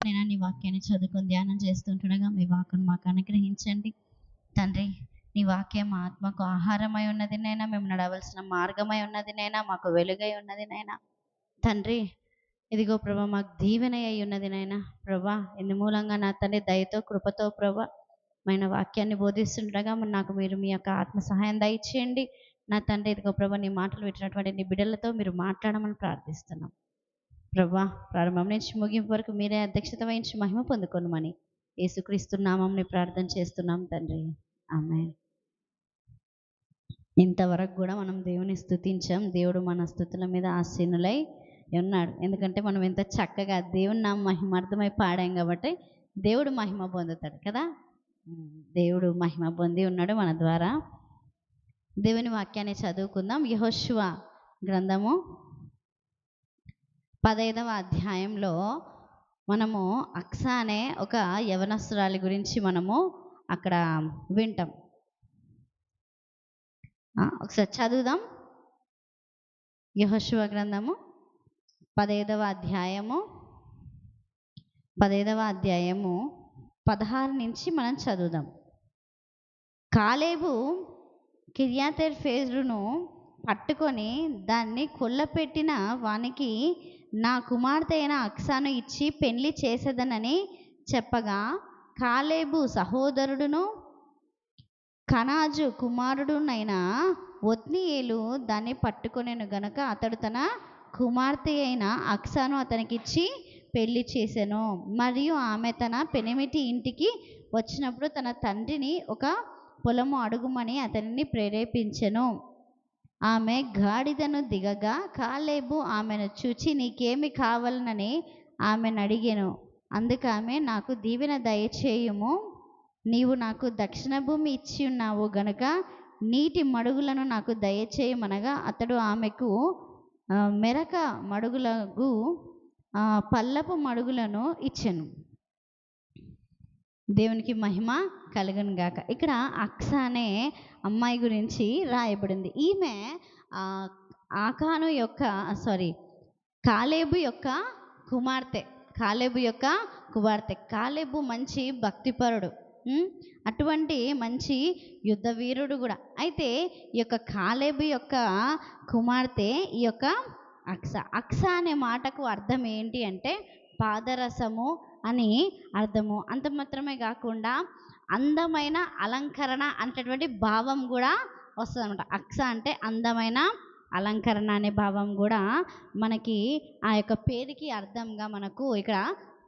నైనా నీ వాక్యాన్ని చదువుకొని ధ్యానం చేస్తుంటుండగా మీ వాక్యం మాకు అనుగ్రహించండి తండ్రి. నీ వాక్యం ఆత్మకు ఆహారమై ఉన్నది నైనా, మేము నడవలసిన మార్గమై ఉన్నది నైనా, మాకు వెలుగై ఉన్నది నైనా తండ్రి. ఇదిగో ప్రభా మాకు దీవెన అయి ఉన్నది నైనా ప్రభా. ఇందు మూలంగా నా తండ్రి దయతో కృపతో ప్రభా మైన వాక్యాన్ని బోధిస్తుండగా నాకు మీరు మీ యొక్క ఆత్మ సహాయం దయచేయండి నా తండ్రి. ఇదిగో ప్రభా నీ మాటలు వింటున్నటువంటి నీ బిడ్డలతో మీరు మాట్లాడమని ప్రార్థిస్తున్నాం ప్రభా. ప్రారంభం నుంచి ముగింపు వరకు మీరే అధ్యక్షత వహించి మహిమ పొందుకొనమని యేసుక్రీస్తు నామముని ప్రార్థన చేస్తున్నాం తండ్రి, ఆమేన్. ఇంతవరకు కూడా మనం దేవుని స్తుతించాం. దేవుడు మన స్తుతుల మీద ఆసీనులై ఉన్నాడు. ఎందుకంటే మనం ఎంత చక్కగా దేవుని నామ మహిమార్థమై పాడాం కాబట్టి దేవుడు మహిమ పొందుతాడు కదా. దేవుడు మహిమ పొంది ఉన్నాడు మన ద్వారా. దేవుని వాక్యాన్ని చదువుకుందాం. యెహోషువ గ్రంథము 15వ అధ్యాయంలో మనము అక్సా అనే ఒక యవనస్తురాలి గురించి మనము అక్కడ వింటాం. ఒకసారి చదువుదాం. యెహోషువ గ్రంథము 15వ అధ్యాయము 16 నుంచి మనం చదువుదాం. కాలేబు కిర్యాతెర్ఫేరును పట్టుకొని దాన్ని కొల్లపెట్టిన వానికి నా కుమార్తె అయిన అక్సాను ఇచ్చి పెళ్లి చేసేదనని చెప్పగా, కాలేబు సహోదరుడును కనాజు కుమారుడునైన ఒత్నీయేలు దాన్ని పట్టుకొనెను గనుక అతడు తన కుమార్తె అయిన అక్సాను అతనికిచ్చి పెళ్లి చేసెను. మరియు ఆమె తన పెనిమిటి ఇంటికి వచ్చినప్పుడు తన తండ్రిని ఒక పొలము అడుగుమని అతనిని ప్రేరేపించెను. ఆమె గాడిదను దిగగా కాలేబు ఆమెను చూచి నీకేమి కావాలనని ఆమెను అడిగెను. అందుకు ఆమె నాకు దీవెన దయచేయుము, నీవు నాకు దక్షిణ భూమి ఇచ్చి ఉన్నావు గనుక నీటి మడుగులను నాకు దయచేయమనగా అతడు ఆమెకు మెరక మడుగులకు పల్లపు మడుగులను ఇచ్చెను. దేవునికి మహిమ కలుగును గాక. ఇక్కడ అక్సా అనే అమ్మాయి గురించి రాయబడింది. ఈమె కాలేబు యొక్క కుమార్తె. కాలేబు మంచి భక్తిపరుడు, అటువంటి మంచి యుద్ధ వీరుడు కూడా. అయితే ఈ యొక్క కాలేబు యొక్క కుమార్తె ఈ యొక్క అక్సా అనే మాటకు అర్థం ఏంటి అంటే పాదరసము అని అర్థము. అంత మాత్రమే కాకుండా అందమైన అలంకరణ అనేటటువంటి భావం కూడా వస్తుంది అనమాట. అక్సా అంటే అందమైన అలంకరణ అనే భావం కూడా మనకి ఆ యొక్క పేరుకి అర్థంగా మనకు ఇక్కడ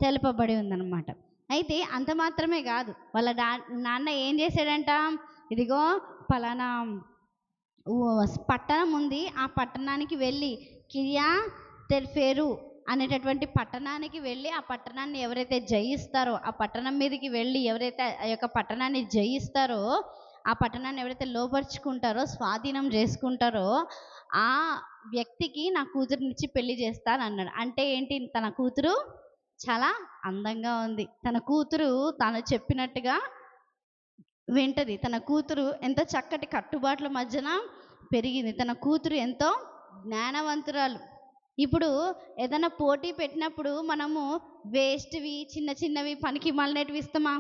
తెలుపబడి ఉందన్నమాట. అయితే అంత మాత్రమే కాదు, వాళ్ళ నాన్న ఏం చేశాడంట, ఇదిగో పలానా పట్టణం ఉంది, ఆ పట్టణానికి వెళ్ళి కిర్యాతెర్ఫేరు అనేటటువంటి పట్టణానికి వెళ్ళి ఆ పట్టణాన్ని ఎవరైతే జయిస్తారో, ఆ పట్టణం మీదకి వెళ్ళి ఎవరైతే ఆ యొక్క పట్టణాన్ని జయిస్తారో, ఆ పట్టణాన్ని ఎవరైతే లోపరుచుకుంటారో, స్వాధీనం చేసుకుంటారో ఆ వ్యక్తికి నా కూతురునిచ్చి పెళ్లి చేస్తాను అన్నాడు. అంటే ఏంటి, తన కూతురు చాలా అందంగా ఉంది, తన కూతురు తాను చెప్పినట్టుగా వింటది, తన కూతురు ఎంతో చక్కటి కట్టుబాట్ల మధ్యన పెరిగింది, తన కూతురు ఎంతో జ్ఞానవంతురాలు. ఇప్పుడు ఏదైనా పోటీ పెట్టినప్పుడు మనము వేస్ట్వి చిన్న చిన్నవి పనికి మాలినవి ఇస్తామా?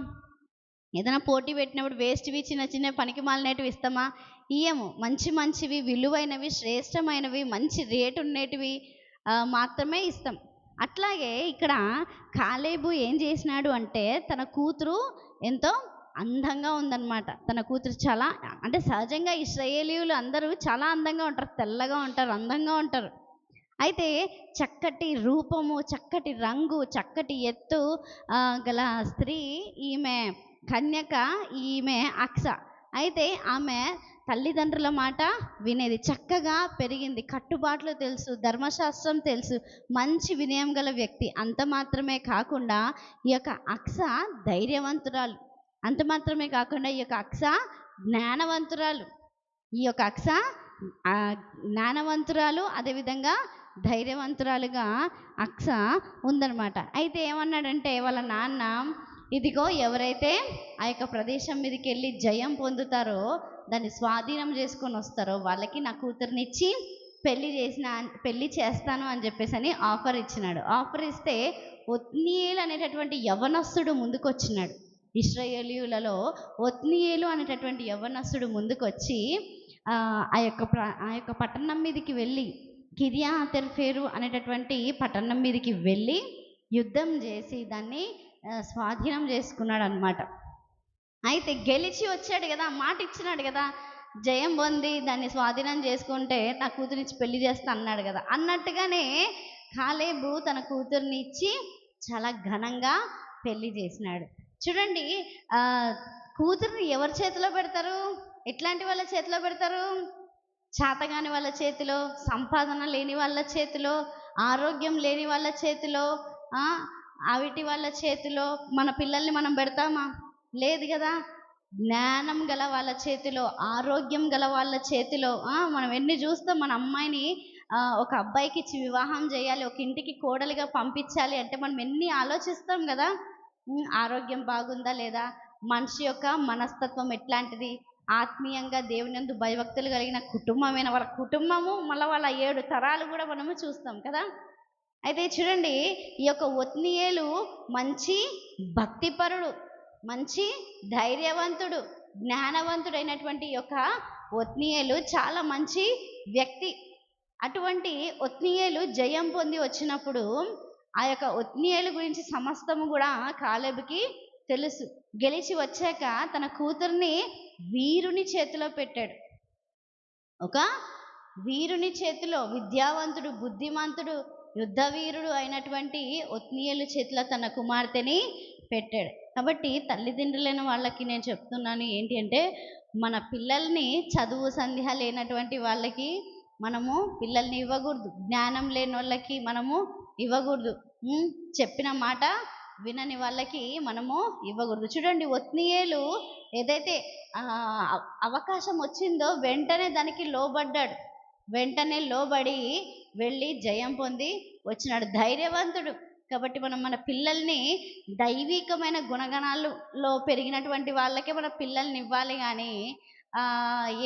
ఏదైనా పోటీ పెట్టినప్పుడు వేస్ట్వి చిన్న చిన్నవి పనికి మాలినవి ఇస్తామా? ఇయ్యము. మంచివి విలువైనవి శ్రేష్టమైనవి మంచి రేటు ఉండేటివి మాత్రమే ఇస్తాం. అట్లాగే ఇక్కడ కాలేబు ఏం చేసినాడు అంటే తన కూతురు ఎంతో అందంగా ఉందన్నమాట. తన కూతురు చాలా, అంటే సహజంగా ఇశ్రాయేలీయులు అందరూ చాలా అందంగా ఉంటారు, తెల్లగా ఉంటారు, అందంగా ఉంటారు. అయితే చక్కటి రూపము, చక్కటి రంగు, చక్కటి ఎత్తు గల స్త్రీ ఈమె కన్యక, ఈమె అక్సా. అయితే ఆమె తల్లిదండ్రుల మాట వినేది, చక్కగా పెరిగింది, కట్టుబాట్లు తెలుసు, ధర్మశాస్త్రం తెలుసు, మంచి వినయం గల వ్యక్తి. అంత మాత్రమే కాకుండా ఈ యొక్క అక్సా ధైర్యవంతురాలు, అంత మాత్రమే కాకుండా ఈ యొక్క అక్సా జ్ఞానవంతురాలు. అదేవిధంగా ధైర్యవంతురాలుగా అక్సా ఉందన్నమాట. అయితే ఏమన్నాడంటే వాళ్ళ నాన్న, ఇదిగో ఎవరైతే ఆ యొక్క ప్రదేశం మీదకి వెళ్ళి జయం పొందుతారో, దాన్ని స్వాధీనం చేసుకొని వస్తారో వాళ్ళకి నా కూతురునిచ్చి పెళ్లి చేస్తాను అని చెప్పేసి అని ఆఫర్ ఇచ్చినాడు. ఆఫర్ ఇస్తే ఒత్నీయేలు అనేటటువంటి యవనస్తుడు ముందుకొచ్చినాడు. ఇశ్రాయేలీయులలో ఒత్నీయేలు అనేటటువంటి యవనస్తుడు ముందుకొచ్చి ఆ యొక్క పట్టణం మీదకి వెళ్ళి, కిర్యాతెర్ఫేరు అనేటటువంటి పట్టణం మీదకి వెళ్ళి యుద్ధం చేసి దాన్ని స్వాధీనం చేసుకున్నాడు అనమాట. అయితే గెలిచి వచ్చాడు కదా, మాట ఇచ్చినాడు కదా, జయం పొంది దాన్ని స్వాధీనం చేసుకుంటే నా కూతురినిచ్చి పెళ్లి చేస్తా అన్నాడు కదా, అన్నట్టుగానే కాలేబు తన కూతుర్ని ఇచ్చి చాలా ఘనంగా పెళ్లి చేసినాడు. చూడండి, కూతుర్ని ఎవరి చేతిలో పెడతారు? ఎట్లాంటి వాళ్ళ చేతిలో పెడతారు? చేతగాని వాళ్ళ చేతిలో, సంపాదన లేని వాళ్ళ చేతిలో, ఆరోగ్యం లేని వాళ్ళ చేతిలో, అవిటి వాళ్ళ చేతిలో మన పిల్లల్ని మనం పెడతామా? లేదు కదా. జ్ఞానం గల వాళ్ళ చేతిలో, ఆరోగ్యం గల వాళ్ళ చేతిలో. మనం ఎన్ని చూస్తాం, మన అమ్మాయిని ఒక అబ్బాయికి ఇచ్చి వివాహం చేయాలి, ఒక ఇంటికి కోడలిగా పంపించాలి అంటే మనం ఎన్ని ఆలోచిస్తాం కదా. ఆరోగ్యం బాగుందా లేదా, మనిషి యొక్క మనస్తత్వం ఎట్లాంటిది, ఆత్మీయంగా దేవునియందు భయభక్తులు కలిగిన కుటుంబమైన వాళ్ళ కుటుంబము, మళ్ళీ వాళ్ళ 7 తరాలు కూడా మనము చూస్తాం కదా. అయితే చూడండి, ఈ యొక్క ఒత్నీయేలు మంచి భక్తిపరుడు, మంచి ధైర్యవంతుడు, జ్ఞానవంతుడైనటువంటి యొక్క ఒత్నీయేలు చాలా మంచి వ్యక్తి. అటువంటి ఒత్నీయేలు జయం పొంది వచ్చినప్పుడు ఆ యొక్క ఒత్నీయేలు గురించి సమస్తము కూడా కాలేబుకి తెలుసు. గెలిచి వచ్చాక తన కూతుర్ని వీరుని చేతిలో పెట్టాడు. ఒక వీరుని చేతిలో, విద్యావంతుడు, బుద్ధిమంతుడు, యుద్ధ వీరుడు అయినటువంటి ఒత్నీయేలు చేతిలో తన కుమార్తెని పెట్టాడు. కాబట్టి తల్లిదండ్రులైన వాళ్ళకి నేను చెప్తున్నాను ఏంటి అంటే, మన పిల్లల్ని చదువు సంధ్య లేనటువంటి వాళ్ళకి మనము పిల్లల్ని ఇవ్వకూడదు. జ్ఞానం లేని వాళ్ళకి మనము ఇవ్వకూడదు. చెప్పిన మాట వినని వాళ్ళకి మనము ఇవ్వకూడదు. చూడండి, ఒత్నీయేలు ఏదైతే అవకాశం వచ్చిందో వెంటనే దానికి లోబడ్డాడు. వెంటనే లోబడి వెళ్ళి జయం పొంది వచ్చినాడు. ధైర్యవంతుడు. కాబట్టి మనం మన పిల్లల్ని దైవికమైన గుణగణాలలో పెరిగినటువంటి వాళ్ళకే మన పిల్లల్ని ఇవ్వాలి. కానీ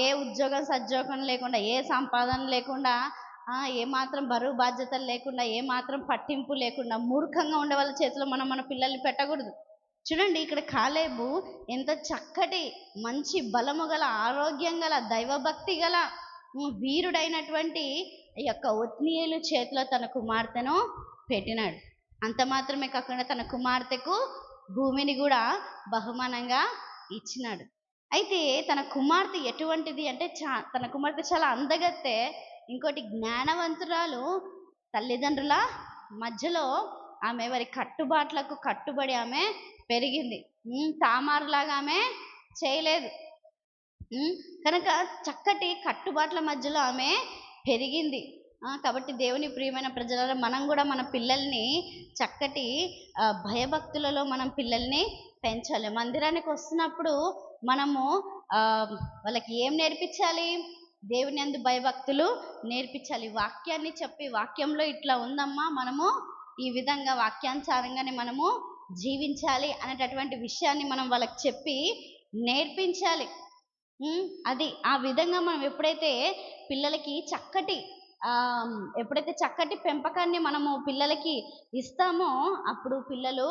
ఏ ఉద్యోగం సద్యోగం లేకుండా, ఏ సంపాదన లేకుండా, ఏమాత్రం బరువు బాధ్యతలు లేకుండా, ఏమాత్రం పట్టింపు లేకుండా మూర్ఖంగా ఉండే వాళ్ళ చేతిలో మనం మన పిల్లల్ని పెట్టకూడదు. చూడండి, ఇక్కడ కాలేబు ఎంత చక్కటి, మంచి బలము గల, ఆరోగ్యం గల, దైవభక్తి గల వీరుడైనటువంటి ఈ యొక్క ఒత్నీయేలు చేతిలో తన కుమార్తెను పెట్టినాడు. అంత మాత్రమే కాకుండా తన కుమార్తెకు భూమిని కూడా బహుమానంగా ఇచ్చినాడు. అయితే తన కుమార్తె ఎటువంటిది అంటే, తన కుమార్తె చాలా అందగత్తె, ఇంకోటి జ్ఞానవంతురాలు. తల్లిదండ్రుల మధ్యలో ఆమె వారి కట్టుబాట్లకు కట్టుబడి ఆమె పెరిగింది. తామారులాగా ఆమె చేయలేదు. కనుక చక్కటి కట్టుబాట్ల మధ్యలో ఆమె పెరిగింది. కాబట్టి దేవుని ప్రియమైన ప్రజలలో మనం కూడా మన పిల్లల్ని చక్కటి భయభక్తులలో మనం పిల్లల్ని పెంచాలి. మందిరానికి వస్తున్నప్పుడు మనము వాళ్ళకి ఏం నేర్పించాలి? దేవుని యందు భయభక్తులు నేర్పించాలి. వాక్యాన్ని చెప్పి, వాక్యంలో ఇట్లా ఉందమ్మా, మనము ఈ విధంగా వాక్యానుసారంగానే మనము జీవించాలి అనేటటువంటి విషయాన్ని మనం వాళ్ళకి చెప్పి నేర్పించాలి. అది ఆ విధంగా మనం ఎప్పుడైతే పిల్లలకి చక్కటి పెంపకాన్ని మనము పిల్లలకి ఇస్తామో అప్పుడు పిల్లలు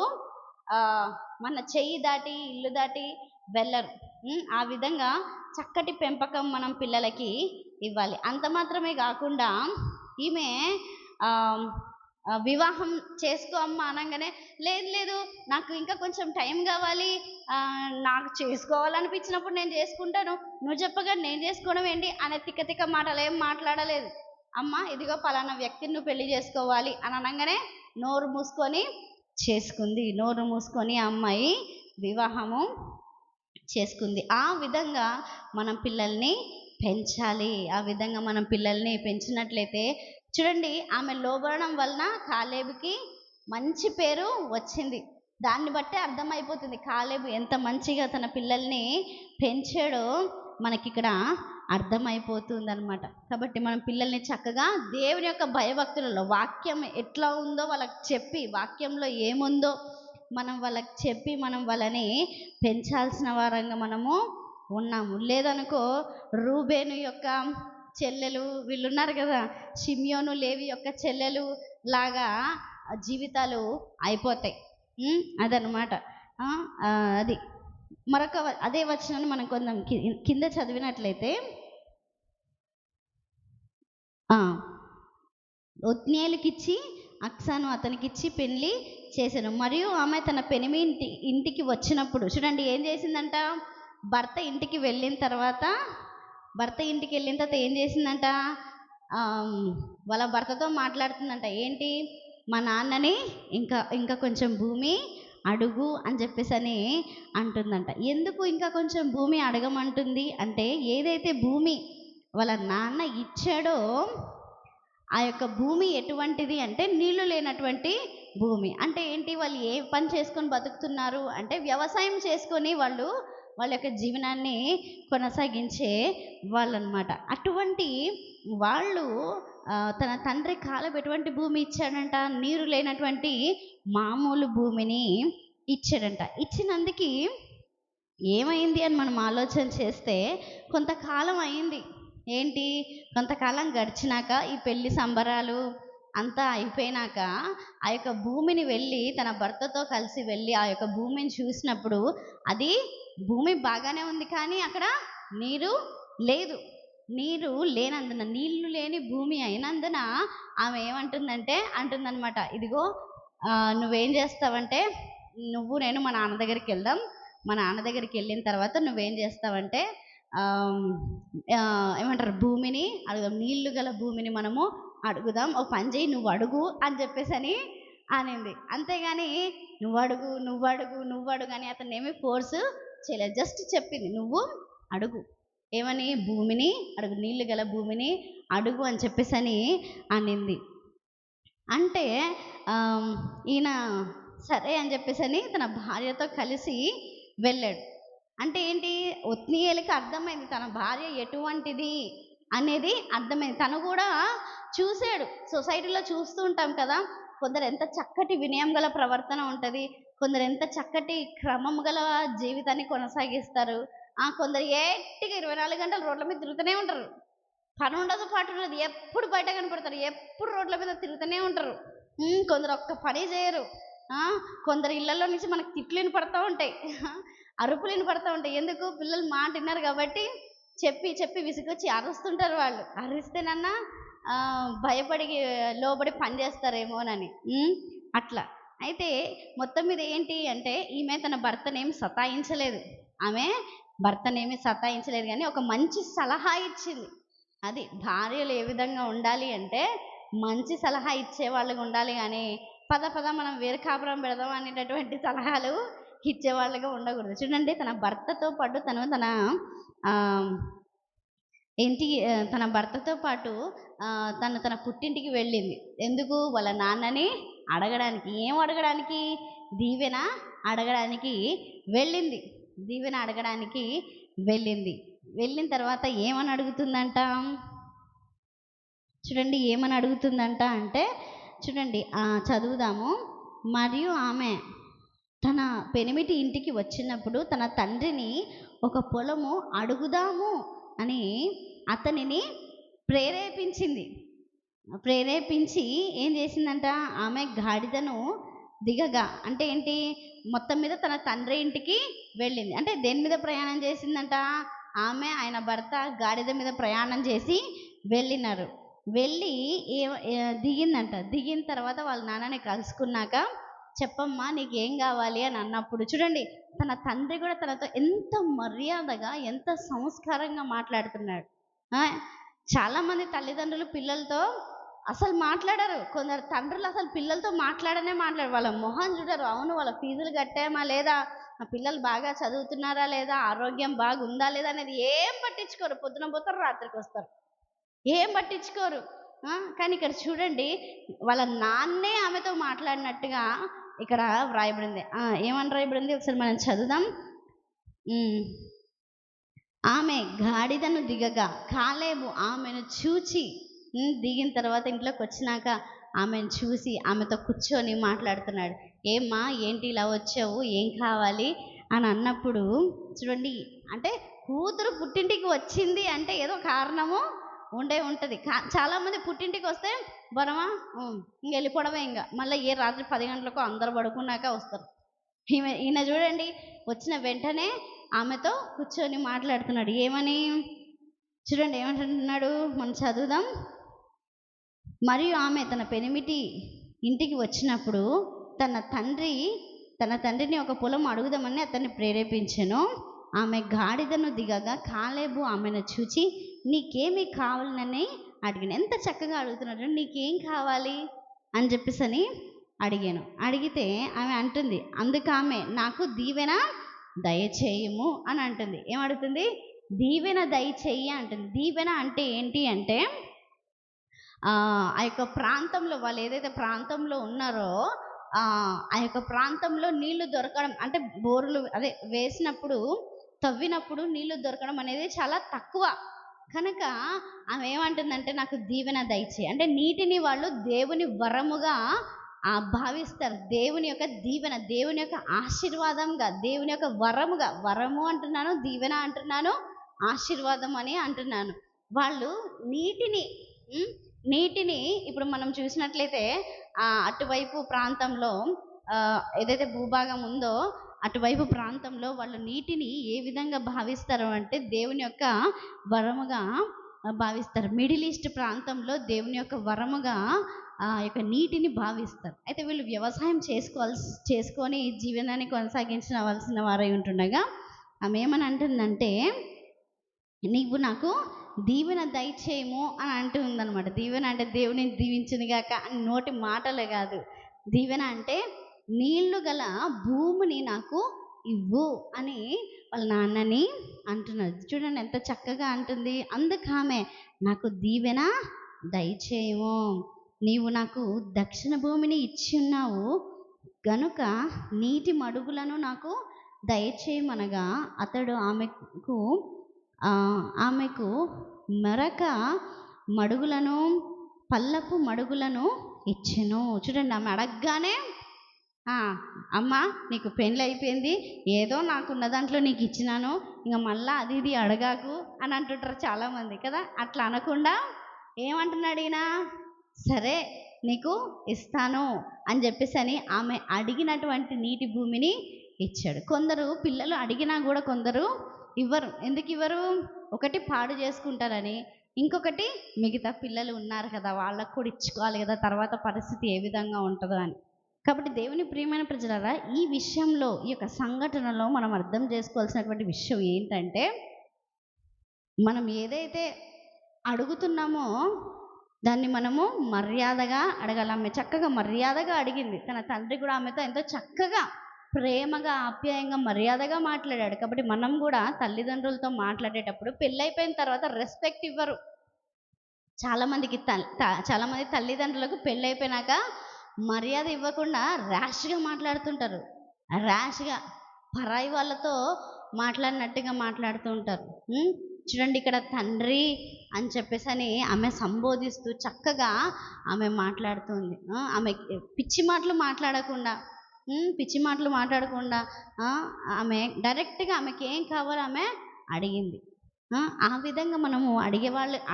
మన చెయ్యి దాటి ఇల్లు దాటి వెళ్ళరు. ఆ విధంగా చక్కటి పెంపకం మనం పిల్లలకి ఇవ్వాలి. అంత మాత్రమే కాకుండా ఈమె వివాహం చేసుకో అమ్మ అనగానే, లేదు లేదు నాకు ఇంకా కొంచెం టైం కావాలి, నాకు చేసుకోవాలనిపించినప్పుడు నేను చేసుకుంటాను, నువ్వు చెప్పగా నేను చేసుకోవడం ఏంటి అనే తిక్క మాటలు ఏం మాట్లాడలేదు. అమ్మ ఇదిగో పలానా వ్యక్తిని నువ్వు పెళ్లి చేసుకోవాలి అని అనగానే నోరు మూసుకొని చేసుకుంది. నోరు మూసుకొని ఆ అమ్మాయి వివాహము చేసుకుంది. ఆ విధంగా మనం పిల్లల్ని పెంచాలి. ఆ విధంగా మనం పిల్లల్ని పెంచినట్లయితే చూడండి, ఆమె లోబడడం వలన కాలేబుకి మంచి పేరు వచ్చింది. దాన్ని బట్టే అర్థమైపోతుంది కాలేబు ఎంత మంచిగా తన పిల్లల్ని పెంచాడో మనకిక్కడ అర్థమైపోతుంది అనమాట. కాబట్టి మనం పిల్లల్ని చక్కగా దేవుని యొక్క భయభక్తులలో, వాక్యం ఎట్లా ఉందో వాళ్ళకి చెప్పి, వాక్యంలో ఏముందో మనం వాళ్ళకి చెప్పి మనం వాళ్ళని పెంచాల్సిన వారంగా మనము ఉన్నాము. లేదనుకో, రూబేను యొక్క చెల్లెలు వీళ్ళున్నారు కదా, షిమ్యోను లేవి యొక్క చెల్లెలు లాగా జీవితాలు అయిపోతాయి. అదనమాట. ఆ, ఆ, అది అదే వచనాన్ని మనం కొంచెం కింద చదివినట్లయితే, ఒత్నియేలుకిచ్చి అక్సాను అతనికిచ్చి పెళ్లి చేశాను. మరియు ఆమె తన పెనిమి ఇంటికి వచ్చినప్పుడు చూడండి ఏం చేసిందంట. భర్త ఇంటికి వెళ్ళిన తర్వాత ఏం చేసిందంట, వాళ్ళ భర్తతో మాట్లాడుతుందంట. ఏంటి, మా నాన్నని ఇంకా ఇంకా కొంచెం భూమి అడుగు అని చెప్పేసి అని అంటుందంట. ఎందుకు ఇంకా కొంచెం భూమి అడగమంటుంది అంటే, ఏదైతే భూమి వాళ్ళ నాన్న ఇచ్చాడో ఆ యొక్క భూమి ఎటువంటిది అంటే నీళ్లు లేనటువంటి భూమి. అంటే ఏంటి, వాళ్ళు ఏ పని చేసుకొని బతుకుతున్నారు అంటే వ్యవసాయం చేసుకొని వాళ్ళ యొక్క జీవనాన్ని కొనసాగించే వాళ్ళనమాట. అటువంటి వాళ్ళు తన తండ్రి కాలం ఎటువంటి భూమి ఇచ్చాడంట, నీరు లేనటువంటి మామూలు భూమిని ఇచ్చాడంట. ఇచ్చినందుకు ఏమైంది అని మనం ఆలోచన చేస్తే, కొంతకాలం అయింది. ఏంటి, కొంతకాలం గడిచినాక ఈ పెళ్లి సంబరాలు అంతా అయిపోయినాక ఆ యొక్క భూమిని వెళ్ళి తన భర్తతో కలిసి వెళ్ళి ఆ యొక్క భూమిని చూసినప్పుడు, అది భూమి బాగానే ఉంది కానీ అక్కడ నీరు లేదు. నీరు లేనందున, నీళ్లు లేని భూమి అయినందున ఆమె అంటుందన్నమాట, ఇదిగో నువ్వేం చేస్తావంటే, నేను మా నాన్న దగ్గరికి వెళ్దాం. మా నాన్న దగ్గరికి వెళ్ళిన తర్వాత నువ్వేం చేస్తావంటే ఏమంటారు, భూమిని అడుగుదాం, నీళ్లు గల భూమిని మనము అడుగుదాం. ఒక పని చేయి, నువ్వు అడుగు అని చెప్పేసి అనింది. అంతేగాని నువ్వు అడుగు అని అతను ఏమీ ఫోర్స్ చేయలేదు. జస్ట్ చెప్పింది, నువ్వు అడుగు, ఏమని, భూమిని అడుగు, నీళ్లు గల భూమిని అడుగు అని చెప్పేసి అనింది. అంటే ఈయన సరే అని చెప్పేసి తన భార్యతో కలిసి వెళ్ళాడు. అంటే ఏంటి, ఒత్నియేలుకి అర్థమైంది తన భార్య ఎటువంటిది అనేది అర్థమైంది. తను కూడా చూశాడు, సొసైటీలో చూస్తూ ఉంటాం కదా, కొందరు ఎంత చక్కటి వినయం గల ప్రవర్తన ఉంటుంది, కొందరు ఎంత చక్కటి క్రమం గల జీవితాన్ని కొనసాగిస్తారు. కొందరు ఏట్టిగా 24 గంటలు రోడ్ల మీద తిరుగుతూనే ఉంటారు. పని ఉండదు, పాటు ఉండదు, ఎప్పుడు బయట కనపడతారు, ఎప్పుడు రోడ్ల మీద తిరుగుతూనే ఉంటారు. కొందరు ఒక్క పని చేయరు. కొందరు ఇళ్లలో నుంచి మనకు తిట్లు వినపడుతూ ఉంటాయి, అరుపులు వినపడుతూ ఉంటాయి. ఎందుకు, పిల్లలు మాట విన్నారు కాబట్టి చెప్పి విసుగొచ్చి అరుస్తుంటారు. వాళ్ళు అరిస్తేనన్నా భయపడి లోబడి పని చేస్తారేమోనని అట్లా. అయితే మొత్తం మీద ఏంటి అంటే, ఈమె తన భర్తనేమి సతాయించలేదు. కానీ ఒక మంచి సలహా ఇచ్చింది. అది భార్యలు ఏ విధంగా ఉండాలి అంటే, మంచి సలహా ఇచ్చే వాళ్ళగా ఉండాలి. కానీ పద మనం వేరే కాపురం పెడదాం అనేటటువంటి సలహాలు ఇచ్చేవాళ్ళగా ఉండకూడదు. చూడండి, తన భర్తతో పాటు తన భర్తతో పాటు తన పుట్టింటికి వెళ్ళింది. ఎందుకు, వాళ్ళ నాన్నని అడగడానికి. ఏం అడగడానికి, దీవెన అడగడానికి వెళ్ళింది. వెళ్ళిన తర్వాత ఏమని అడుగుతుందంట చూడండి, అంటే చూడండి, చదువుదాము. మరియు ఆమె తన పెనిమిటి ఇంటికి వచ్చినప్పుడు తన తండ్రిని ఒక పొలము అడుగుదాము అని అతనిని ప్రేరేపించి ఏం చేసిందంట, ఆమె గాడిదను దిగగా. అంటే ఏంటి, మొత్తం మీద తన తండ్రి ఇంటికి వెళ్ళింది. అంటే దేని మీద ప్రయాణం చేసిందంట, ఆమె ఆయన భర్త గాడిద మీద ప్రయాణం చేసి వెళ్ళి దిగిందంట. దిగిన తర్వాత వాళ్ళ నాన్నని కలుసుకున్నాక, చెప్పమ్మా నీకు ఏం కావాలి అని అన్నప్పుడు చూడండి, తన తండ్రి కూడా తనతో ఎంత మర్యాదగా, ఎంత సంస్కారంగా మాట్లాడుతున్నాడు. చాలామంది తల్లిదండ్రులు పిల్లలతో అసలు మాట్లాడరు. కొందరు తండ్రులు అసలు పిల్లలతో మాట్లాడరు. వాళ్ళ మొహం చూడరు. అవును, వాళ్ళ ఫీజులు కట్టామా లేదా, మా పిల్లలు బాగా చదువుతున్నారా లేదా, ఆరోగ్యం బాగుందా లేదా అనేది ఏం పట్టించుకోరు. పొద్దున పోతారు, రాత్రికి వస్తారు, ఏం పట్టించుకోరు. కానీ ఇక్కడ చూడండి, వాళ్ళ నాన్నే ఆమెతో మాట్లాడినట్టుగా ఇక్కడ వ్రాయబడింది. ఏమని రాయబడింది ఒకసారి మనం చదువుదాం. ఆమె గాడిదను దిగగా కాలేబు ఆమెను చూచి, దిగిన తర్వాత ఇంట్లోకి వచ్చినాక ఆమెను చూసి ఆమెతో కూర్చొని మాట్లాడుతున్నాడు. ఏమ్మా, ఏంటి ఇలా వచ్చావు, ఏం కావాలి అని అన్నప్పుడు చూడండి, అంటే కూతురు పుట్టింటికి వచ్చింది అంటే ఏదో కారణము ఉండే ఉంటుంది. చాలామంది పుట్టింటికి వస్తే బరమా ఇంక వెళ్ళిపోవడమే, ఇంకా మళ్ళీ ఏ రాత్రి 10 గంటలకు అందరు పడుకున్నాక వస్తారు. ఈయన చూడండి, వచ్చిన వెంటనే ఆమెతో కూర్చొని మాట్లాడుతున్నాడు. ఏమని చూడండి, ఏమంటున్నాడు, మనం చదువుదాం. మరియు ఆమె తన పెనిమిటి ఇంటికి వచ్చినప్పుడు తన తండ్రిని ఒక పొలం అడుగుదామని అతన్ని ప్రేరేపించెను. ఆమె గాడిదను దిగగా కాలేబు ఆమెను చూచి నీకేమి కావాలని అడిగిన. ఎంత చక్కగా అడుగుతున్నాడు, నీకేం కావాలి అని చెప్పేసి అడిగాను. అడిగితే ఆమె అంటుంది, అందుకు ఆమె నాకు దీవెన దయచేయము అని అంటుంది. ఏమడుగుతుంది? దీవెన దయచేయి అంటుంది. దీవెన అంటే ఏంటి అంటే ఆ యొక్క ప్రాంతంలో వాళ్ళు ఏదైతే ప్రాంతంలో ఉన్నారో ఆ యొక్క ప్రాంతంలో నీళ్లు దొరకడం అంటే బోర్లు అదే వేసినప్పుడు తవ్వినప్పుడు నీళ్లు దొరకడం అనేది చాలా తక్కువ. కనుక ఆమె ఏమంటుందంటే నాకు దీవెన దయచేయి అంటే నీటిని వాళ్ళు దేవుని వరముగా భావిస్తారు. దేవుని యొక్క దీవెన, దేవుని యొక్క ఆశీర్వాదంగా, దేవుని యొక్క వరముగా, వరము అంటున్నాను, దీవెన అంటున్నాను, ఆశీర్వాదం అని అంటున్నాను. వాళ్ళు నీటిని ఇప్పుడు మనం చూసినట్లయితే అటువైపు ప్రాంతంలో ఏదైతే భూభాగం ఉందో అటువైపు ప్రాంతంలో వాళ్ళు నీటిని ఏ విధంగా భావిస్తారు అంటే దేవుని యొక్క వరముగా భావిస్తారు. మిడిల్ ఈస్ట్ ప్రాంతంలో దేవుని యొక్క వరముగా యొక్క నీటిని భావిస్తారు. అయితే వీళ్ళు వ్యవసాయం చేసుకొని జీవనాన్ని కొనసాగించవలసిన వారై ఉంటుండగా ఆమె ఏమని అంటుందంటే నీవు నాకు దీవెన దయచేయము అని అంటుందన్నమాట. దీవెన అంటే దేవుని దీవించునుగాక అని నోటి మాటలే కాదు. దీవెన అంటే నీళ్లు గల భూమిని నాకు ఇవ్వు అని వాళ్ళ నాన్నని అంటున్నది. చూడండి ఎంత చక్కగా అంటుంది. అందుకామె నాకు దీవెన దయచేయము, నీవు నాకు దక్షిణ భూమిని ఇచ్చి ఉన్నావు గనుక నీటి మడుగులను నాకు దయచేయమనగా అతడు ఆమెకు మరొక మడుగులను పల్లపు మడుగులను ఇచ్చెను. చూడండి, ఆమె అడగగానే అమ్మ నీకు పెళ్ళి అయిపోయింది, ఏదో నాకున్న దాంట్లో నీకు ఇచ్చినాను, ఇంకా మళ్ళీ అది ఇది అడగాకు అని అంటుంటారు చాలామంది కదా. అట్లా అనకుండా ఏమంటున్నాడు ఈయన, సరే నీకు ఇస్తాను అని చెప్పేసి ఆమె అడిగినటువంటి నీటి భూమిని ఇచ్చాడు. కొందరు పిల్లలు అడిగినా కూడా కొందరు ఇవ్వరు. ఎందుకు ఇవ్వరు? ఒకటి పాడు చేసుకుంటారని, ఇంకొకటి మిగతా పిల్లలు ఉన్నారు కదా వాళ్ళకు కూడా ఇచ్చుకోవాలి కదా, తర్వాత పరిస్థితి ఏ విధంగా ఉంటుందో అని. కాబట్టి దేవుని ప్రియమైన ప్రజలారా, ఈ విషయంలో ఈ యొక్క సంఘటనలో మనం అర్థం చేసుకోవాల్సినటువంటి విషయం ఏంటంటే మనం ఏదైతే అడుగుతున్నామో దాన్ని మనము మర్యాదగా అడగాలి. ఆమె చక్కగా మర్యాదగా అడిగింది. తన తండ్రి కూడా ఆమెతో ఎంతో చక్కగా ప్రేమగా ఆప్యాయంగా మర్యాదగా మాట్లాడాడు. కాబట్టి మనం కూడా తల్లిదండ్రులతో మాట్లాడేటప్పుడు పెళ్ళైపోయిన తర్వాత రెస్పెక్ట్ ఇవ్వరు. చాలామంది తల్లిదండ్రులకు పెళ్ళైపోయినాక మర్యాద ఇవ్వకుండా ర్యాష్గా మాట్లాడుతుంటారు. ర్యాష్గా పరాయి వాళ్ళతో మాట్లాడినట్టుగా మాట్లాడుతూ ఉంటారు. చూడండి, ఇక్కడ తండ్రి అని చెప్పేసి ఆమె సంబోధిస్తూ చక్కగా ఆమె మాట్లాడుతుంది. ఆమె పిచ్చి మాటలు మాట్లాడకుండా ఆమె డైరెక్ట్గా ఆమెకి ఏం కావాలో ఆమె అడిగింది. ఆ విధంగా మనము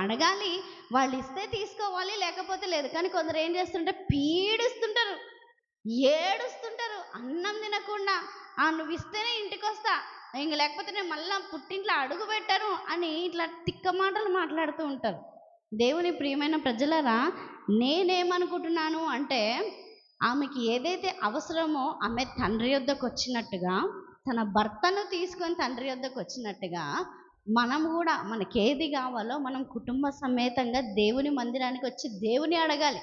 అడగాలి. వాళ్ళు ఇస్తే తీసుకోవాలి, లేకపోతే లేదు. కానీ కొందరు ఏం చేస్తుంటే పీడిస్తుంటారు, ఏడుస్తుంటారు అన్నం తినకుండా. నువ్వు ఇస్తేనే ఇంటికి వస్తా, ఇంక లేకపోతే నేను మళ్ళీ పుట్టింట్లో అడుగు పెట్టాను అని ఇట్లా తిక్క మాటలు మాట్లాడుతూ ఉంటారు. దేవుని ప్రియమైన ప్రజలారా, నేనేమనుకుంటున్నాను అంటే ఆమెకి ఏదైతే అవసరమో ఆమె తండ్రి యొద్దకు వచ్చినట్టుగా, తన భర్తను తీసుకొని తండ్రి యొద్దకు వచ్చినట్టుగా మనం కూడా మనకేది కావాలో మనం కుటుంబ సమేతంగా దేవుని మందిరానికి వచ్చి దేవుని అడగాలి.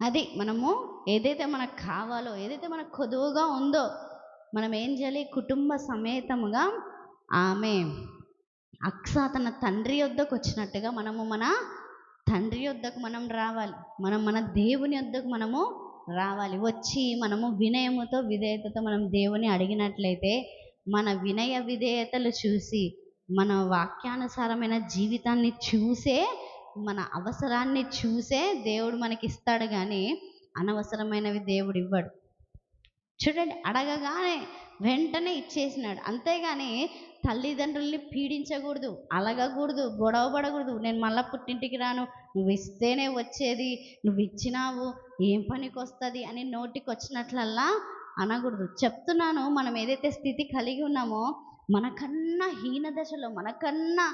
అది మనము ఏదైతే మనకు కావాలో, ఏదైతే మనకు కొదువుగా ఉందో మనం ఏం చేయాలి? కుటుంబ సమేతముగా ఆమె తన తండ్రి యొద్దకు వచ్చినట్టుగా మనము మన తండ్రి యొద్దకు మనం రావాలి. మన దేవుని యొద్దకు మనము రావాలి. వచ్చి మనము వినయముతో విధేయతతో మనం దేవుని అడిగినట్లయితే మన వినయ విధేయతలు చూసి, మన వాక్యానుసారమైన జీవితాన్ని చూసే, మన అవసరాన్ని చూసే దేవుడు మనకి ఇస్తాడు, కానీ అనవసరమైనవి దేవుడు ఇవ్వడు. చూడండి, అడగగానే వెంటనే ఇచ్చేసినాడు. అంతేగాని తల్లిదండ్రుల్ని పీడించకూడదు, అలగకూడదు, గొడవ పడకూడదు. నేను మళ్ళా పుట్టింటికి రాను, నువ్వు ఇస్తేనే వచ్చేది, నువ్వు ఇచ్చినావు ఏం పనికి వస్తుంది అని నోటికి వచ్చినట్లల్లా అనకూడదు. చెప్తున్నాను, మనం ఏదైతే స్థితి కలిగి ఉన్నామో మనకన్నా హీన దశలో, మనకన్నా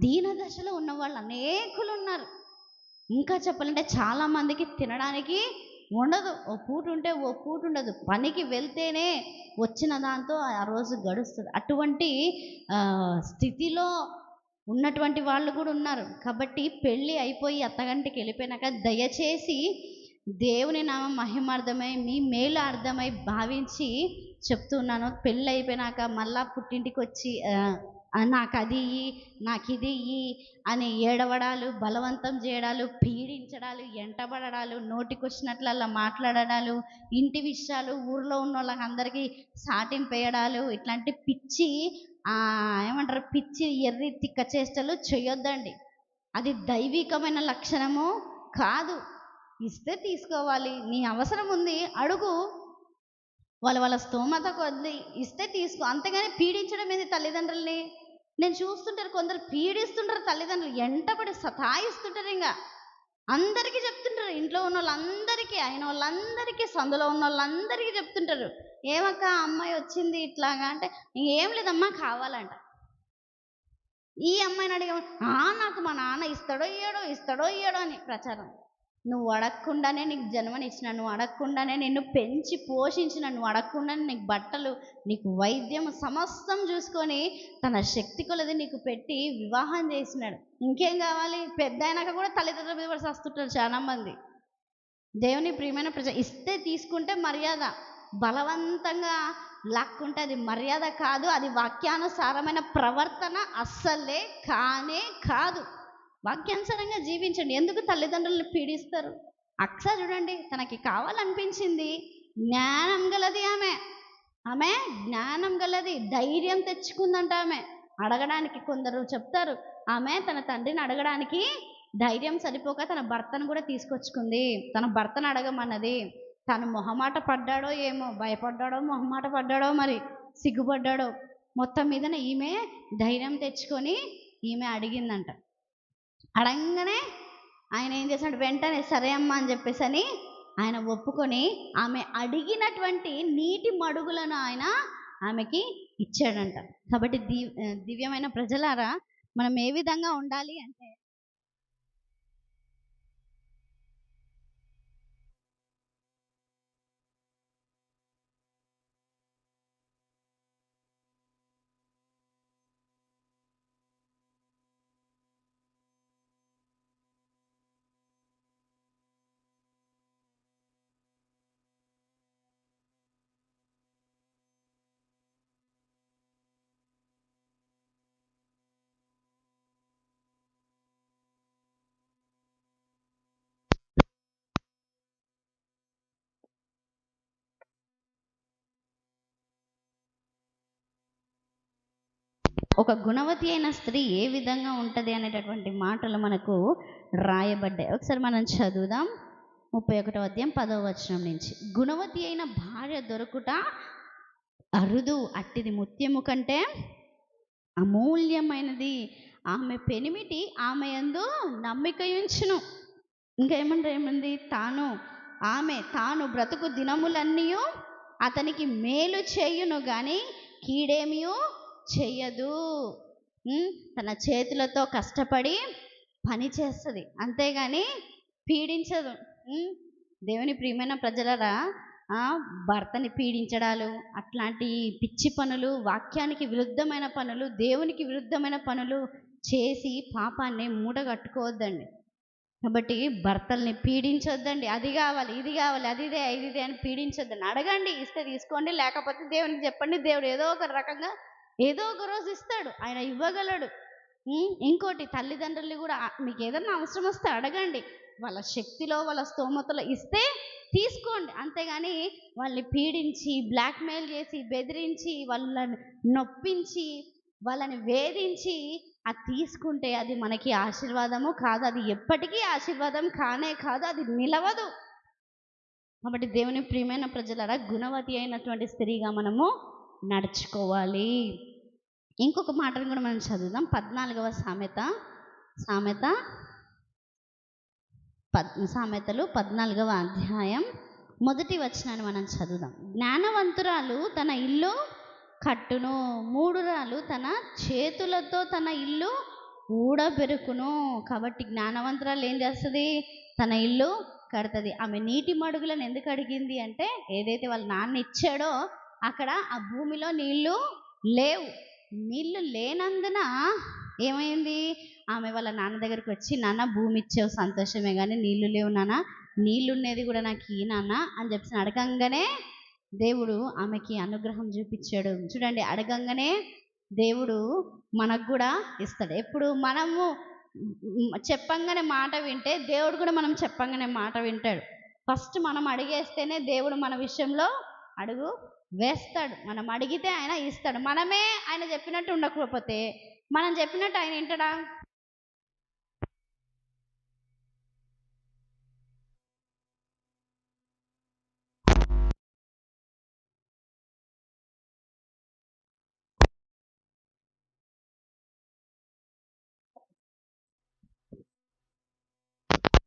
దీన దశలో ఉన్న వాళ్ళు అనేకులు ఉన్నారు. ఇంకా చెప్పాలంటే చాలామందికి తినడానికి ఉండదు, ఓ పూట ఉంటే ఓ పూట ఉండదు, పనికి వెళ్తేనే వచ్చిన దాంతో ఆ రోజు గడుస్తుంది. అటువంటి స్థితిలో ఉన్నటువంటి వాళ్ళు కూడా ఉన్నారు. కాబట్టి పెళ్ళి అయిపోయి అత్తగంటికి వెళ్ళిపోయినాక దయచేసి దేవుని నామం మహిమార్థమై, మీ మేలు అర్థమై భావించి చెప్తున్నాను. పెళ్ళి అయిపోయినాక మళ్ళా పుట్టింటికి వచ్చి నాకు అది ఇయ్యి, నాకు ఇది ఇయ్యి అని ఏడవడాలు, బలవంతం చేయడాలు, పీడించడాలు, ఎంటబడడాలు, నోటికొచ్చినట్లల్లా మాట్లాడడాలు, ఇంటి విషయాలు ఊర్లో ఉన్న వాళ్ళకి అందరికీ సాటింపేయడాలు, ఇట్లాంటి పిచ్చి ఏమంటారు, పిచ్చి ఎర్రి తిక్క చేష్టలు చేయొద్దండి. అది దైవికమైన లక్షణము కాదు. ఇస్తే తీసుకోవాలి, నీ అవసరం ఉంది అడుగు, వాళ్ళ స్తోమత కొద్ది ఇస్తే తీసుకో. అంతేగాని పీడించడం ఏది తల్లిదండ్రుల్ని? నేను చూస్తుంటారు, కొందరు పీడిస్తుంటారు తల్లిదండ్రులు, ఎంటబడి సతాయిస్తుంటారు. ఇంకా అందరికీ చెప్తుంటారు, ఇంట్లో ఉన్న వాళ్ళందరికీ, అయిన వాళ్ళందరికీ, సందులో ఉన్న వాళ్ళందరికీ చెప్తుంటారు, ఏమక్క అమ్మాయి వచ్చింది ఇట్లాగా అంటే, ఇంకేం లేదమ్మా కావాలంట. ఈ అమ్మాయిని అడిగా, నాకు మా నాన్న ఇస్తాడో ఇయ్యడో, ఇస్తాడో ఇయ్యడో అని ప్రచారం. నువ్వు అడగకుండానే నీకు జన్మనిచ్చిన, నువ్వు అడగకుండానే నిన్ను పెంచి పోషించిన, నువ్వు అడగకుండానే నీకు బట్టలు, నీకు వైద్యం సమస్తం చూసుకొని తన శక్తి కొలది నీకు పెట్టి వివాహం చేసినాడు. ఇంకేం కావాలి? పెద్ద అయినాక కూడా తల్లిదండ్రుల మీద పడి వస్తుంటారు చాలామంది. దేవుని ప్రియమైన ప్రజ, ఇస్తే తీసుకుంటే మర్యాద, బలవంతంగా లాక్కుంటే అది మర్యాద కాదు, అది వాక్యానుసారమైన ప్రవర్తన అస్సలే కానే కాదు. వాక్యానుసారంగా జీవించండి. ఎందుకు తల్లిదండ్రులను పీడిస్తారు? అక్ష చూడండి, తనకి కావాలనిపించింది, జ్ఞానం గలది ఆమె, ఆమె జ్ఞానం గలది, ధైర్యం తెచ్చుకుందంట ఆమె అడగడానికి. కొందరు చెప్తారు, ఆమె తన తండ్రిని అడగడానికి ధైర్యం సరిపోక తన భర్తను కూడా తీసుకొచ్చుకుంది, తన భర్తను అడగమన్నది. తను మొహమాట పడ్డాడో ఏమో, భయపడ్డాడో, మొహమాట పడ్డాడో, మరి సిగ్గుపడ్డాడో, మొత్తం మీదన ఈమె ధైర్యం తెచ్చుకొని ఈమె అడిగిందంట. అడగంగానే ఆయన ఏం చేశాడు? వెంటనే సరే అమ్మా అని చెప్పేసి అని ఆయన ఒప్పుకొని ఆమె అడిగినటువంటి నీటి మడుగులను ఆయన ఆమెకి ఇచ్చాడంట. కాబట్టి దివ్యమైన ప్రజలారా, మనం ఏ విధంగా ఉండాలి అంటే, ఒక గుణవతి అయిన స్త్రీ ఏ విధంగా ఉంటుంది అనేటటువంటి మాటలు మనకు రాయబడ్డాయి. ఒకసారి మనం చదువుదాం. 31వ అధ్యాయం 10వ వచనం నుంచి. గుణవతి అయిన భార్య దొరుకుట అరుదు, అట్టిది ముత్యము కంటే అమూల్యమైనది, ఆమె పెనిమిటి ఆమె యందు నమ్మిక ఉంచును. ఇంకా ఏమంది? తాను బ్రతుకు దినములన్నీ అతనికి మేలు చేయును కానీ కీడేమియో చెయ్యదు. తన చేతులతో కష్టపడి పని చేస్తుంది, అంతేగాని పీడించదు. దేవుని ప్రియమైన ప్రజలరా, భర్తని పీడించడాలు, అట్లాంటి పిచ్చి పనులు, వాక్యానికి విరుద్ధమైన పనులు, దేవునికి విరుద్ధమైన పనులు చేసి పాపాన్ని మూటగట్టుకోవద్దండి. కాబట్టి భర్తల్ని పీడించొద్దండి. అది కావాలి, ఇది కావాలి, అదిదే ఇదిదే అని పీడించొద్దండి. అడగండి, ఇస్తే తీసుకోండి, లేకపోతే దేవునికి చెప్పండి. దేవుడు ఏదో ఒక రకంగా ఏదో ఒక రోజు ఇస్తాడు, ఆయన ఇవ్వగలడు. ఇంకోటి, తల్లిదండ్రులు కూడా మీకు ఏదన్నా అవసరం వస్తే అడగండి, వాళ్ళ శక్తిలో వాళ్ళ స్తోమతలో ఇస్తే తీసుకోండి. అంతేగాని వాళ్ళని పీడించి, బ్లాక్మెయిల్ చేసి, బెదిరించి, వాళ్ళని నొప్పించి, వాళ్ళని వేధించి అది తీసుకుంటే అది మనకి ఆశీర్వాదము కాదు. అది ఎప్పటికీ ఆశీర్వాదం కానే కాదు, అది నిలవదు. కాబట్టి దేవుని ప్రియమైన ప్రజలారా, గుణవతి అయినటువంటి స్త్రీగా మనము నడుచుకోవాలి. ఇంకొక మాటను కూడా మనం చదువుదాం. 14వ సామెత, సామెత సామెతలు 14వ అధ్యాయం 1వ వచనాన్ని మనం చదువుదాం. జ్ఞానవంతురాలు తన ఇల్లు కట్టును, మూఢురాలు తన చేతులతో తన ఇల్లు ఊడబెరుకును. కాబట్టి జ్ఞానవంతురాలు ఏం చేస్తుంది? తన ఇల్లు కడుతుంది. ఆమె నీటి మడుగులను ఎందుకు అడిగింది అంటే, ఏదైతే వాళ్ళ నాన్న ఇచ్చాడో అక్కడ ఆ భూమిలో నీళ్లు లేవు. నీళ్లు లేనందున ఏమైంది? ఆమె వాళ్ళ నాన్న దగ్గరికి వచ్చి, నాన్న భూమి ఇచ్చావు సంతోషమే, కానీ నీళ్లు లేవు నాన్న, నీళ్ళు ఉండేది కూడా నాకు ఈ నాన్న అని చెప్పి అడగంగానే దేవుడు ఆమెకి అనుగ్రహం చూపించాడు. చూడండి, అడగంగానే దేవుడు మనకు కూడా ఇస్తాడు. ఎప్పుడు మనము చెప్పంగానే మాట వింటే దేవుడు కూడా మనం చెప్పంగానే మాట వింటాడు. ఫస్ట్ మనం అడిగేస్తేనే దేవుడు మన విషయంలో అడుగు వేస్తాడు. మనం అడిగితే ఆయన ఇస్తాడు. మనమే ఆయన చెప్పినట్టు ఉండకపోతే మనం చెప్పినట్టు ఆయన వింటాడా?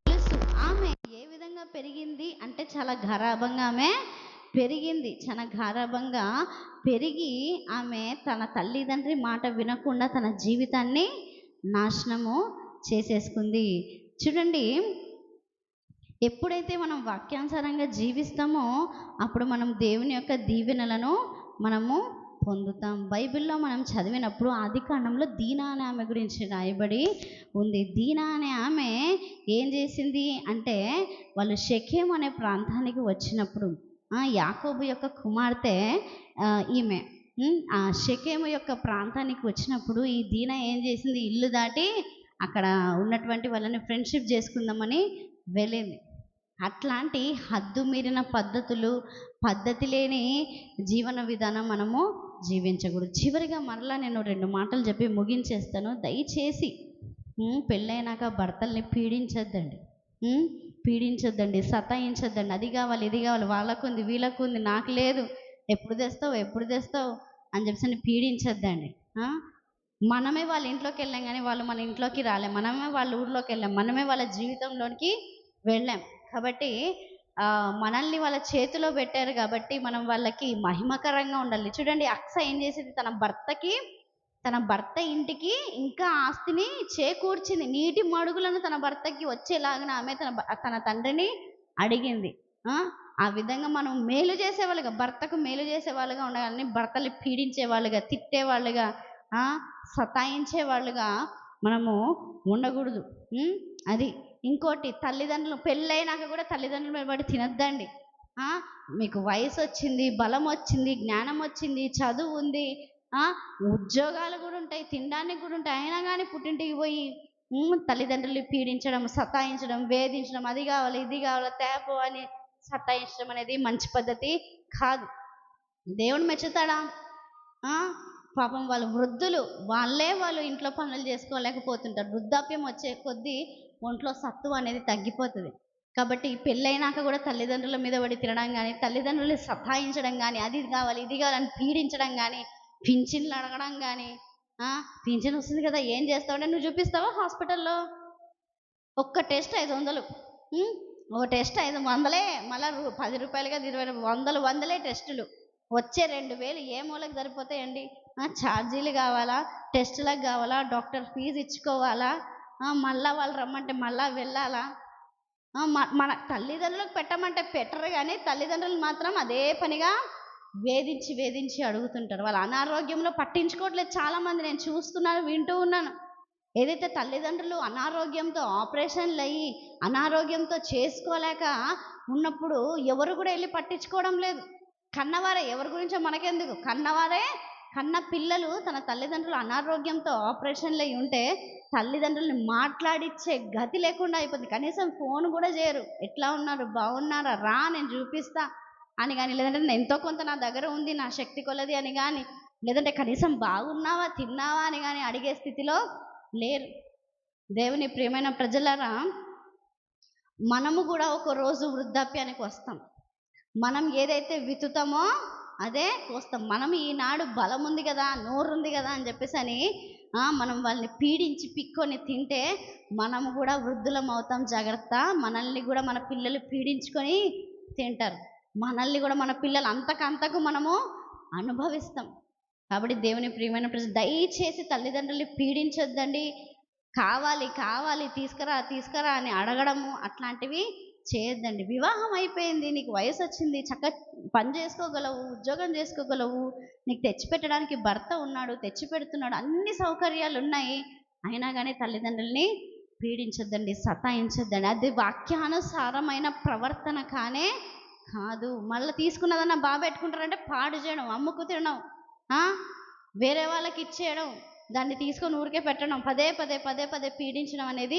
తెలుసు ఆమె ఏ విధంగా పెరిగింది అంటే, చాలా గారాబంగా ఆమె పెరిగింది. చాలా గారాబంగా పెరిగి ఆమె తన తల్లిదండ్రి మాట వినకుండా తన జీవితాన్ని నాశనము చేసేసుకుంది. చూడండి, ఎప్పుడైతే మనం వాక్యానుసారంగా జీవిస్తామో అప్పుడు మనం దేవుని యొక్క దీవెనలను మనము పొందుతాం. బైబిల్లో మనం చదివినప్పుడు ఆదికాండంలో దీనా అనే ఆమె గురించి రాయబడి ఉంది. దీనా అనే ఆమె ఏం చేసింది అంటే, వాళ్ళు షెకెం అనే ప్రాంతానికి వచ్చినప్పుడు యాకోబు యొక్క కుమార్తె ఈమె ఆ షెకెము యొక్క ప్రాంతానికి వచ్చినప్పుడు ఈ దీనా ఏం చేసింది? ఇల్లు దాటి అక్కడ ఉన్నటువంటి వాళ్ళని ఫ్రెండ్షిప్ చేసుకుందామని వెళ్ళింది. అట్లాంటి హద్దు మీరిన పద్ధతి లేని జీవన విధానం మనము జీవించకూడదు. చివరిగా మరలా నేను 2 మాటలు చెప్పి ముగించేస్తాను. దయచేసి పెళ్ళైనాక భర్తల్ని పీడించొద్దండి, సతాయించొద్దండి. అది కావాలి, ఇది కావాలి, వాళ్ళకుంది, వీళ్ళకుంది, నాకు లేదు, ఎప్పుడు తెస్తావు అని చెప్పి పీడించొద్దండి. మనమే వాళ్ళ ఇంట్లోకి వెళ్ళాం కానీ వాళ్ళు మన ఇంట్లోకి రాలేం. మనమే వాళ్ళ ఊర్లోకి వెళ్ళాం, మనమే వాళ్ళ జీవితంలోనికి వెళ్ళాం. కాబట్టి మనల్ని వాళ్ళ చేతిలో పెట్టారు కాబట్టి మనం వాళ్ళకి మహిమకరంగా ఉండాలి. చూడండి, అక్స ఏం చేసింది? తన భర్త ఇంటికి ఇంకా ఆస్తిని చేకూర్చింది. నీటి మడుగులను తన భర్తకి వచ్చేలాగా ఆమె తన తండ్రిని అడిగింది. ఆ విధంగా మనం మేలు చేసేవాళ్ళుగా, భర్తకు మేలు చేసేవాళ్ళుగా ఉండాలని, భర్తలు పీడించేవాళ్ళుగా, తిట్టేవాళ్ళుగా, సతాయించేవాళ్ళుగా మనము ఉండకూడదు. అది ఇంకోటి, తల్లిదండ్రులు పెళ్ళైనాక కూడా తల్లిదండ్రుల మీద పడి తినద్దండి. మీకు వయసు వచ్చింది, బలం వచ్చింది, జ్ఞానం వచ్చింది, చదువు ఉంది, ఉద్యోగాలు కూడా ఉంటాయి, తినడానికి కూడా ఉంటాయి, అయినా కానీ పుట్టింటికి పోయి తల్లిదండ్రులు పీడించడం, సతాయించడం, వేధించడం, అది కావాలి, ఇది కావాలి, తేపో అని సతాయించడం అనేది మంచి పద్ధతి కాదు. దేవుడు మెచ్చుతాడా? పాపం వాళ్ళు వృద్ధులు, వాళ్ళు ఇంట్లో పనులు చేసుకోలేకపోతుంటారు. వృద్ధాప్యం వచ్చే కొద్దీ ఒంట్లో సత్తువ అనేది తగ్గిపోతుంది. కాబట్టి పెళ్ళైనాక కూడా తల్లిదండ్రుల మీద పడి తినడం కానీ, తల్లిదండ్రులు సతాయించడం కానీ, అది కావాలి, ఇది కావాలని పీడించడం కానీ, పింఛన్లు అడగడం కానీ, పింఛన్ వస్తుంది కదా ఏం చేస్తావంటే, నువ్వు చూపిస్తావా హాస్పిటల్లో? ఒక్క టెస్ట్ 500, ఒక టెస్ట్ 500, మళ్ళీ 10 రూపాయలు కదా 20 వందలే టెస్టులు. వచ్చే 2000 ఏ మూలకు సరిపోతాయండి? ఛార్జీలు కావాలా, టెస్టులకు కావాలా, డాక్టర్ ఫీజు ఇచ్చుకోవాలా, మళ్ళీ వాళ్ళు రమ్మంటే మళ్ళీ వెళ్ళాలా? మన తల్లిదండ్రులకు పెట్టమంటే పెట్టరు, కానీ తల్లిదండ్రులు మాత్రం అదే పనిగా వేధించి అడుగుతుంటారు. వాళ్ళ అనారోగ్యంలో పట్టించుకోవట్లేదు చాలామంది. నేను చూస్తున్నాను, వింటూ ఉన్నాను. ఏదైతే తల్లిదండ్రులు అనారోగ్యంతో ఆపరేషన్లు అయ్యి అనారోగ్యంతో చేసుకోలేక ఉన్నప్పుడు ఎవరు కూడా వెళ్ళి పట్టించుకోవడం లేదు. కన్నవారే, ఎవరి గురించో మనకెందుకు, కన్న పిల్లలు తన తల్లిదండ్రులు అనారోగ్యంతో ఆపరేషన్లు అయి ఉంటే తల్లిదండ్రుల్ని మాట్లాడిచ్చే గతి లేకుండా అయిపోతుంది. కనీసం ఫోన్ కూడా చేయరు. ఎట్లా ఉన్నారు, బాగున్నారా, రా నేను చూపిస్తా అని కానీ, లేదంటే నేను ఎంతో కొంత నా దగ్గర ఉంది, నా శక్తి కొలది అని కానీ, లేదంటే కనీసం బాగున్నావా, తిన్నావా అని కానీ అడిగే స్థితిలో లేరు. దేవుని ప్రియమైన ప్రజలారా, మనము కూడా ఒక రోజు వృద్ధాప్యానికి వస్తాం. మనం ఏదైతే విత్తుతామో అదే కోస్తాం. మనం ఈనాడు బలం ఉంది కదా, నోరు ఉంది కదా అని చెప్పేసి అని మనం వాళ్ళని పీడించి పిక్కొని తింటే మనము కూడా వృద్ధులం అవుతాం. జాగ్రత్త. మనల్ని కూడా మన పిల్లలు పీడించుకొని తింటారు. మనల్ని కూడా మన పిల్లలు అంతకంతకు మనము అనుభవిస్తాం. కాబట్టి దేవుని ప్రియమైన ప్రజలు, దయచేసి తల్లిదండ్రుల్ని పీడించొద్దండి. కావాలి కావాలి తీసుకురా తీసుకురా అని అడగడము అట్లాంటివి చేయొద్దండి. వివాహం అయిపోయింది, నీకు వయసు వచ్చింది, పని చేసుకోగలవు, ఉద్యోగం చేసుకోగలవు, నీకు తెచ్చిపెట్టడానికి భర్త ఉన్నాడు, తెచ్చి పెడుతున్నాడు, అన్ని సౌకర్యాలు ఉన్నాయి. అయినా కానీ తల్లిదండ్రుల్ని పీడించొద్దండి, సతాయించొద్దండి. అది వాక్యానుసారమైన ప్రవర్తన కానే కాదు. మళ్ళీ తీసుకున్నదన్నా బాగా పెట్టుకుంటారంటే పాడు చేయడం, అమ్ముకు తినడం, వేరే వాళ్ళకి ఇచ్చేయడం, దాన్ని తీసుకొని ఊరికే పెట్టడం, పదే పదే పదే పదే పీడించడం అనేది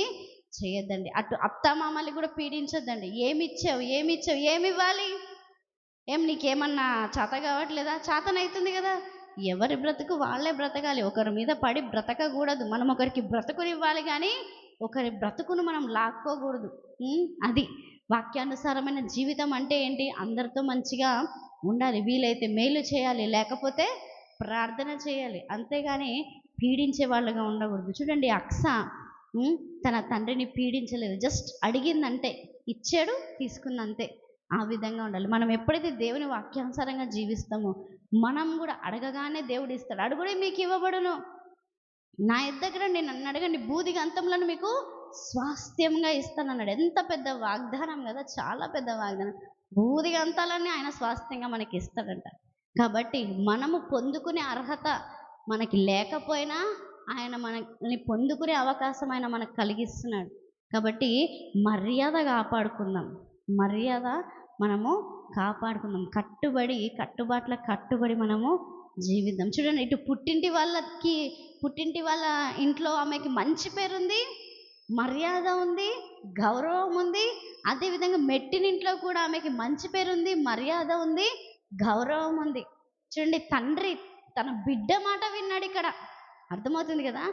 చేయొద్దండి. అటు అత్తమామల్ని కూడా పీడించొద్దండి. ఏమిచ్చావు ఏమిచ్చావు, ఏమి ఇవ్వాలి, ఏం నీకేమన్నా చేత కావట్లేదా, చేతనవుతుంది కదా. ఎవరి బ్రతుకు వాళ్ళే బ్రతకాలి, ఒకరి మీద పడి బ్రతకకూడదు. మనం ఒకరికి బ్రతుకునివ్వాలి కానీ ఒకరి బ్రతుకును మనం లాక్కోకూడదు. అది వాక్యానుసారమైన జీవితం అంటే ఏంటి? అందరితో మంచిగా ఉండాలి, వీలైతే మేలు చేయాలి, లేకపోతే ప్రార్థన చేయాలి, అంతేగాని పీడించే వాళ్ళగా ఉండకూడదు. చూడండి, అక్స తన తండ్రిని పీడించలేదు, జస్ట్ అడిగిందంటే ఇచ్చాడు, తీసుకుందంతే. ఆ విధంగా ఉండాలి. మనం ఎప్పుడైతే దేవుని వాక్యానుసారంగా జీవిస్తామో మనం కూడా అడగగానే దేవుడు ఇస్తాడు. అడుగుడే మీకు ఇవ్వబడును, నా దగ్గర నన్ను అడగండి, బూదిగ అంతంలో మీకు స్వాస్థ్యంగా ఇస్తానన్నాడు. ఎంత పెద్ద వాగ్దానం కదా, చాలా పెద్ద వాగ్దానం. బూదిగ అంతాలన్నీ ఆయన స్వాస్థ్యంగా మనకి ఇస్తాడంట. కాబట్టి మనము పొందుకునే అర్హత మనకి లేకపోయినా ఆయన మనల్ని పొందుకునే అవకాశం ఆయన మనకు కలిగిస్తున్నాడు. కాబట్టి మర్యాద కాపాడుకుందాం, మర్యాద మనము కాపాడుకుందాం, కట్టుబాట్ల కట్టుబడి మనము జీవిద్దాం. చూడండి, ఇటు పుట్టింటి వాళ్ళ ఇంట్లో ఆమెకి మంచి పేరుంది, మర్యాద ఉంది, గౌరవం ఉంది. అదేవిధంగా మెట్టినింట్లో కూడా ఆమెకి మంచి పేరుంది, మర్యాద ఉంది, గౌరవం ఉంది. చూడండి, తండ్రి తన బిడ్డ మాట విన్నాడు ఇక్కడ. అర్థమవుతుంది కదా,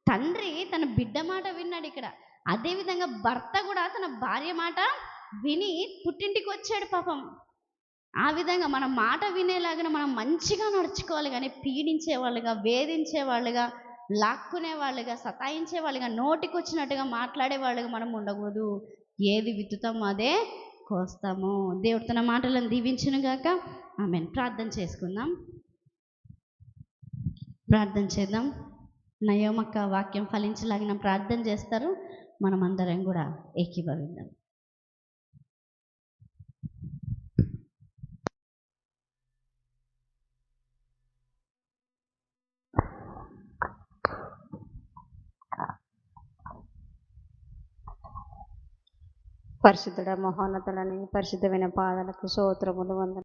తండ్రి తన బిడ్డ మాట విన్నాడు ఇక్కడ. అదేవిధంగా భర్త కూడా తన భార్య మాట విని పుట్టింటికి వచ్చాడు పాపం. ఆ విధంగా మన మాట వినేలాగా మనం మంచిగా నడుచుకోవాలి కానీ పీడించే వాళ్ళుగా, వేధించే వాళ్ళుగా, లాక్కునే వాళ్ళుగా, సతాయించే వాళ్ళుగా, నోటికి వచ్చినట్టుగా మాట్లాడే వాళ్ళుగా మనం ఉండకూడదు. ఏది విత్తుతామో అదే కోస్తాము. దేవుడు తన మాటలను దీవించును గాక. ఆమేన్. ప్రార్థన చేసుకుందాం, ప్రార్థన చేద్దాం. నయోమక్క వాక్యం ఫలించలాగిన ప్రార్థన చేస్తారు. మనమందరం కూడా ఏకీభవిద్దాం. పరిశుద్ధుడ, మహోన్నతులని పరిశుద్ధమైన పాదాలకు స్తోత్రములు, వందనాలు.